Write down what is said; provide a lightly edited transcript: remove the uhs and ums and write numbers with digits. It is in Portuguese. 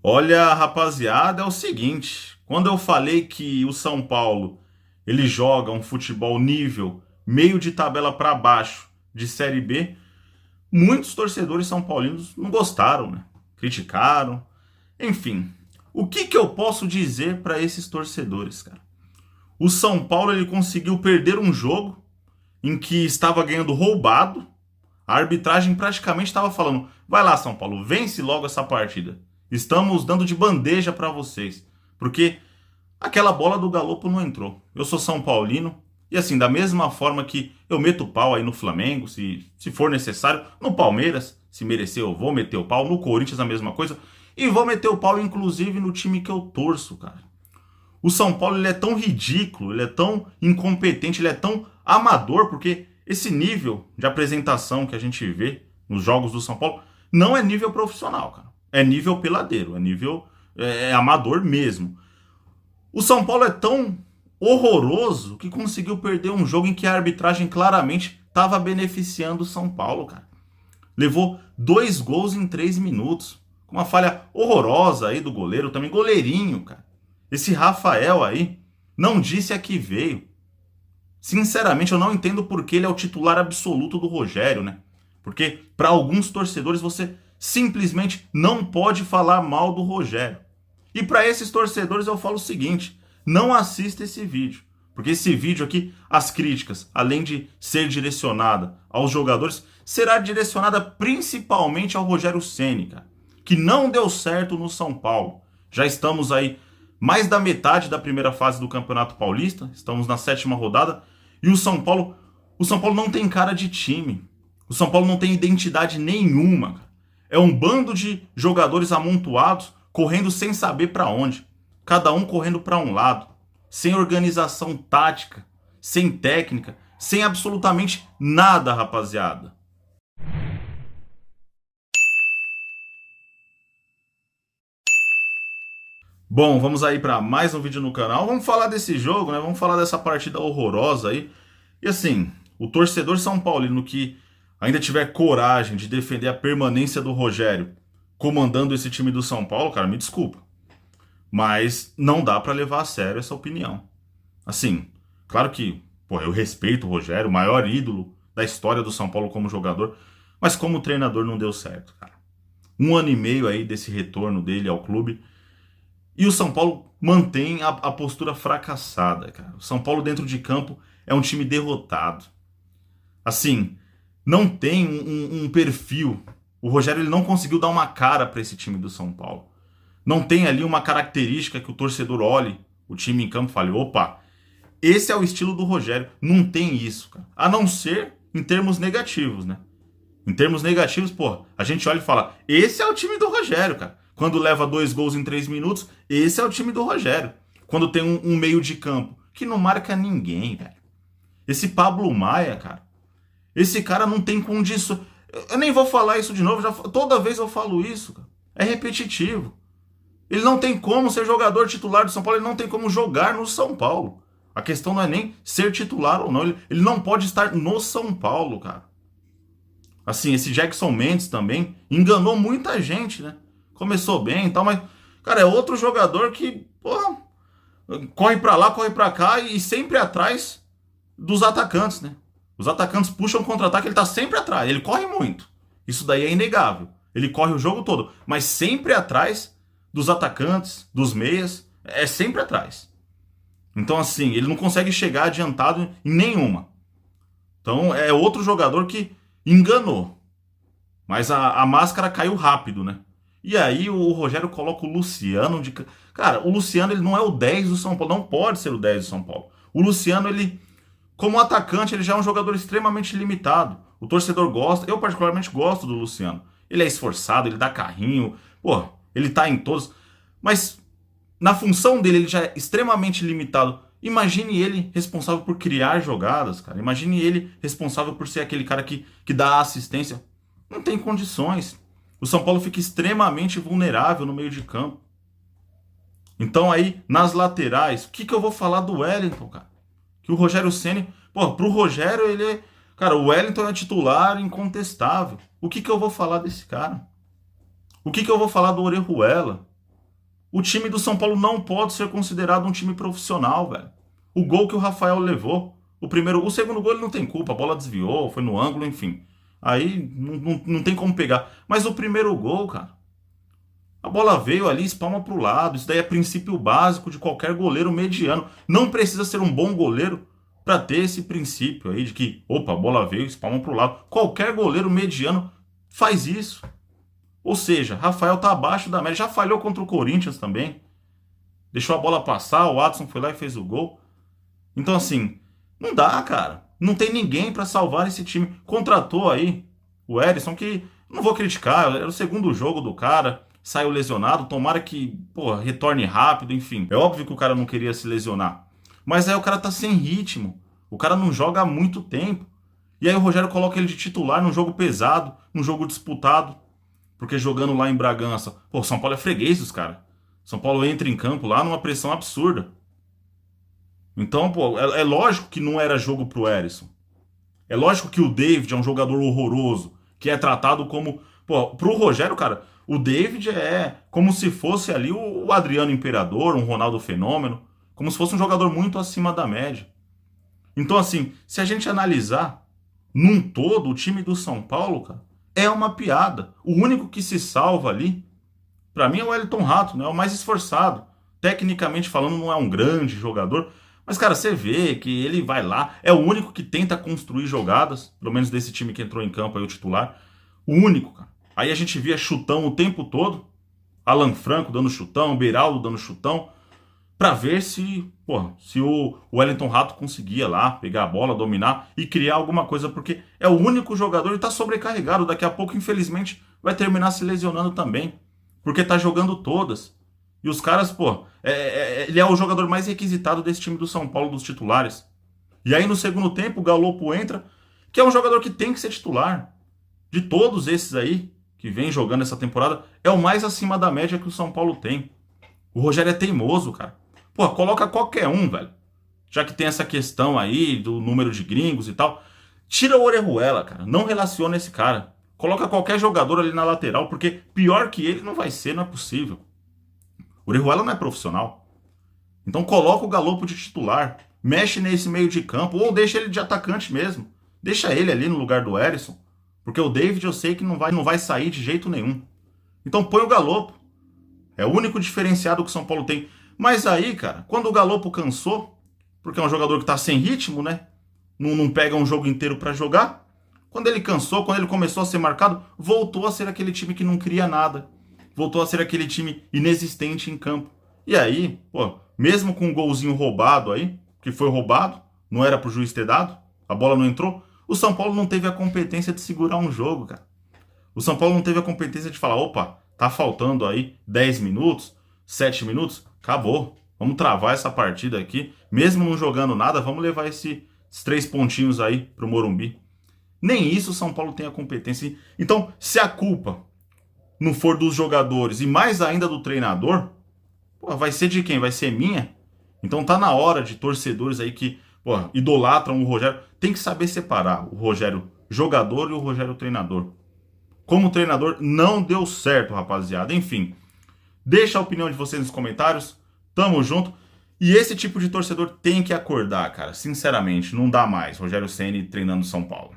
Olha, rapaziada, é o seguinte, quando eu falei que o São Paulo ele joga um futebol nível meio de tabela para baixo de Série B, muitos torcedores são paulinos não gostaram, né? Criticaram, enfim. O que eu posso dizer para esses torcedores, cara? O São Paulo ele conseguiu perder um jogo em que estava ganhando roubado. A arbitragem praticamente estava falando: vai lá, São Paulo, vence logo essa partida. Estamos dando de bandeja para vocês. Porque aquela bola do Galopo não entrou. Eu sou São Paulino. E assim, da mesma forma que eu meto o pau aí no Flamengo, se for necessário, no Palmeiras, se merecer eu vou meter o pau, no Corinthians a mesma coisa, e vou meter o pau inclusive no time que eu torço, cara. O São Paulo ele é tão ridículo, ele é tão incompetente, ele é tão amador, porque esse nível de apresentação que a gente vê nos jogos do São Paulo não é nível profissional, cara. É nível peladeiro, é nível amador mesmo. O São Paulo é tão horroroso que conseguiu perder um jogo em que a arbitragem claramente estava beneficiando o São Paulo, cara. Levou 2 gols em 3 minutos. Com uma falha horrorosa aí do goleiro, também goleirinho, cara. Esse Rafael aí não disse a que veio. Sinceramente, eu não entendo por que ele é o titular absoluto do Rogério, né? Porque para alguns torcedores você simplesmente não pode falar mal do Rogério. E para esses torcedores eu falo o seguinte: não assista esse vídeo. Porque esse vídeo aqui, as críticas, além de ser direcionada aos jogadores, será direcionada principalmente ao Rogério Ceni, cara, que não deu certo no São Paulo. Já estamos aí mais da metade da primeira fase do Campeonato Paulista, estamos na 7ª rodada, e o São Paulo não tem cara de time. O São Paulo não tem identidade nenhuma, cara. É um bando de jogadores amontoados correndo sem saber para onde. Cada um correndo para um lado, sem organização tática, sem técnica, sem absolutamente nada, rapaziada. Bom, vamos aí para mais um vídeo no canal. Vamos falar desse jogo, né? Vamos falar dessa partida horrorosa aí. E assim, o torcedor São Paulino que ainda tiver coragem de defender a permanência do Rogério comandando esse time do São Paulo, cara, me desculpa. Mas não dá para levar a sério essa opinião. Assim, claro que, pô, eu respeito o Rogério, o maior ídolo da história do São Paulo como jogador, mas como treinador não deu certo, cara. 1 ano e meio aí desse retorno dele ao clube e o São Paulo mantém a postura fracassada, cara. O São Paulo dentro de campo é um time derrotado. Assim, não tem um perfil. O Rogério ele não conseguiu dar uma cara para esse time do São Paulo. Não tem ali uma característica que o torcedor olhe o time em campo e fale: opa, esse é o estilo do Rogério. Não tem isso, cara. A não ser em termos negativos, né? Em termos negativos, pô, a gente olha e fala: esse é o time do Rogério, cara. Quando leva 2 gols em 3 minutos, esse é o time do Rogério. Quando tem um meio de campo que não marca ninguém, velho. Esse Pablo Maia, cara. Esse cara não tem condição. Eu nem vou falar isso de novo. Toda vez eu falo isso, cara. É repetitivo. Ele não tem como ser jogador titular do São Paulo. Ele não tem como jogar no São Paulo. A questão não é nem ser titular ou não. Ele não pode estar no São Paulo, cara. Assim, esse Jackson Mendes também enganou muita gente, né? Começou bem e tal, mas, cara, é outro jogador que, porra, corre pra lá, corre pra cá e sempre atrás dos atacantes, né? Os atacantes puxam contra-ataque, ele tá sempre atrás, ele corre muito. Isso daí é inegável. Ele corre o jogo todo, mas sempre atrás dos atacantes, dos meias, é sempre atrás. Então, assim, ele não consegue chegar adiantado em nenhuma. Então, é outro jogador que enganou. Mas a máscara caiu rápido, né? E aí o Rogério coloca o Luciano de... Cara, o Luciano ele não é o 10 do São Paulo. Não pode ser o 10 do São Paulo. O Luciano, ele, como atacante, ele já é um jogador extremamente limitado. O torcedor gosta. Eu particularmente gosto do Luciano. Ele é esforçado, ele dá carrinho. Pô, ele tá em todos. Mas na função dele, ele já é extremamente limitado. Imagine ele responsável por criar jogadas, cara. Imagine ele responsável por ser aquele cara que dá assistência. Não tem condições. O São Paulo fica extremamente vulnerável no meio de campo. Então aí, nas laterais, o que eu vou falar do Wellington, cara? Que o Rogério Ceni, pô, pro Rogério ele é... Cara, o Wellington é titular incontestável. O que eu vou falar desse cara? O que eu vou falar do Orejuela? O time do São Paulo não pode ser considerado um time profissional, velho. O gol que o Rafael levou, o segundo gol ele não tem culpa, a bola desviou, foi no ângulo, enfim. Aí não tem como pegar. Mas o primeiro gol, cara, a bola veio ali, espalma pro lado. Isso daí é princípio básico de qualquer goleiro mediano. Não precisa ser um bom goleiro para ter esse princípio aí de que, opa, a bola veio, espalma pro lado. Qualquer goleiro mediano faz isso. Ou seja, Rafael tá abaixo da média. Já falhou contra o Corinthians também. Deixou a bola passar, o Adson foi lá e fez o gol. Então assim, não dá, cara. Não tem ninguém para salvar esse time. Contratou aí o Erisson, que não vou criticar, era o segundo jogo do cara, saiu lesionado, tomara que, pô, retorne rápido, enfim. É óbvio que o cara não queria se lesionar. Mas aí o cara tá sem ritmo. O cara não joga há muito tempo. E aí o Rogério coloca ele de titular num jogo pesado, num jogo disputado. Porque jogando lá em Bragança, pô, São Paulo é freguês dos caras. São Paulo entra em campo lá numa pressão absurda. Então, pô, é lógico que não era jogo pro Erisson. É lógico que o David é um jogador horroroso, que é tratado como... Pô, pro Rogério, cara, o David é como se fosse ali o Adriano Imperador, um Ronaldo Fenômeno, como se fosse um jogador muito acima da média. Então, assim, se a gente analisar num todo, o time do São Paulo, cara, é uma piada. O único que se salva ali, pra mim, é o Wellington Rato, né? É o mais esforçado. Tecnicamente falando, não é um grande jogador, mas, cara, você vê que ele vai lá, é o único que tenta construir jogadas, pelo menos desse time que entrou em campo aí, o titular. O único, cara. Aí a gente via chutão o tempo todo, Alan Franco dando chutão, Beraldo dando chutão, pra ver se, pô, se o Wellington Rato conseguia lá pegar a bola, dominar e criar alguma coisa, porque é o único jogador e tá sobrecarregado. Daqui a pouco, infelizmente, vai terminar se lesionando também, porque tá jogando todas. E os caras, pô, ele é o jogador mais requisitado desse time do São Paulo, dos titulares. E aí no segundo tempo o Galopo entra, que é um jogador que tem que ser titular. De todos esses aí que vem jogando essa temporada, é o mais acima da média que o São Paulo tem. O Rogério é teimoso, cara. Pô, coloca qualquer um, velho. Já que tem essa questão aí do número de gringos e tal. Tira o Orejuela, cara. Não relaciona esse cara. Coloca qualquer jogador ali na lateral, porque pior que ele não vai ser, não é possível. O Orejuela não é profissional. Então coloca o Galopo de titular. Mexe nesse meio de campo. Ou deixa ele de atacante mesmo. Deixa ele ali no lugar do Erisson. Porque o David eu sei que não vai sair de jeito nenhum. Então põe o Galopo. É o único diferenciado que o São Paulo tem. Mas aí, cara, quando o Galopo cansou, porque é um jogador que tá sem ritmo, né? Não pega um jogo inteiro pra jogar. Quando ele cansou, quando ele começou a ser marcado, voltou a ser aquele time que não cria nada. Voltou a ser aquele time inexistente em campo. E aí, pô, mesmo com um golzinho roubado aí, que foi roubado, não era pro juiz ter dado, a bola não entrou, o São Paulo não teve a competência de segurar um jogo, cara. O São Paulo não teve a competência de falar, opa, tá faltando aí 10 minutos, 7 minutos, acabou. Vamos travar essa partida aqui. Mesmo não jogando nada, vamos levar esses 3 pontinhos aí pro Morumbi. Nem isso o São Paulo tem a competência. Então, se a culpa não for dos jogadores e mais ainda do treinador, pô, vai ser de quem? Vai ser minha? Então tá na hora de torcedores aí que, pô, idolatram o Rogério. Tem que saber separar o Rogério jogador e o Rogério treinador. Como treinador não deu certo, rapaziada. Enfim, deixa a opinião de vocês nos comentários. Tamo junto. E esse tipo de torcedor tem que acordar, cara. Sinceramente, não dá mais. Rogério Ceni treinando São Paulo.